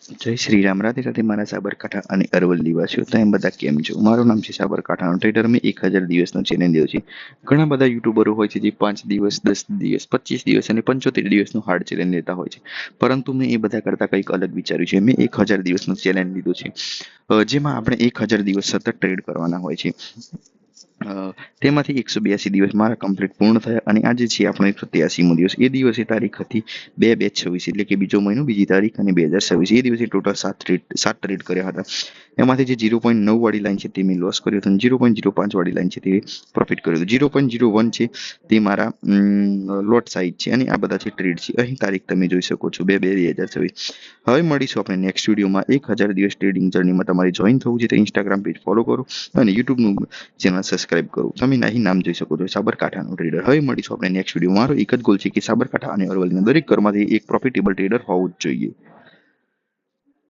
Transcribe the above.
જય શ્રી રામ, રાધે રાધે મારા સાબરકાંઠા અને અરવલ્લી નિવાસીઓ. તમે બધા કેમ છો? મારું નામ છે સાબરકાંઠાનો ટ્રેડર. મેં 1000 દિવસનો ચેલેન્જ લીધો છે. ઘણા બધા યુટ્યુબરો હોય છે જે 5 દિવસ, 10 દિવસ, 25 દિવસ અને 75 દિવસનું હાર્ડ ચેલેન્જ લેતા હોય છે. પરંતુ મેં એ બધા કરતાં કંઈક અલગ વિચાર્યું છે. મેં 1000 દિવસનો ચેલેન્જ લીધો છે, જેમાં આપણે 1000 દિવસ સતત ટ્રેડ કરવાના હોય છે. તેમાંથી 182 દિવસ મારા કમ્પ્લીટ પૂર્ણ થયા અને આજે છે આપણો 183મો દિવસ. એ દિવસે તારીખ હતી 2/2/26, એટલે કે બીજો મહિનો, બીજી તારીખ અને 2026. એ દિવસે ટોટલ સાત ટ્રેડ કર્યા હતા. એમાંથી જે 0.9 વાળી લાઈન છે તે મેં લોસ કર્યો હતો અને 0.05 વાળી લાઈન છે તે પ્રોફિટ કર્યો હતો. 0.01 છે તે મારા લોટ સાઇઝ છે અને આ બધા છે ટ્રેડ છે. અહીં તારીખ તમે જોઈ શકો છો, 2/2/2026. હવે મળીશું આપણે નેક્સ્ટ વિડીયોમાં. 1000 દિવસ ટ્રેડિંગ જર્નીમાં તમારે જોઈન થવું છે તો ઇન્સ્ટાગ્રામ પેજ ફોલો કરો અને યુટ્યુબનું ચેનલ સબસ્ક્રાઇબ કરો. તમે અહીં નામ જોઈ શકો છો, સાબરકાંઠાનો ટ્રેડર. હવે મળીશું આપણે નેક્સ્ટ વિડીયો. મારો એક જ ગોલ છે કે સાબરકાંઠા અને અરવલ્લીના દરેક ઘરમાંથી એક પ્રોફિટેબલ ટ્રેડર હોવું જ જોઈએ.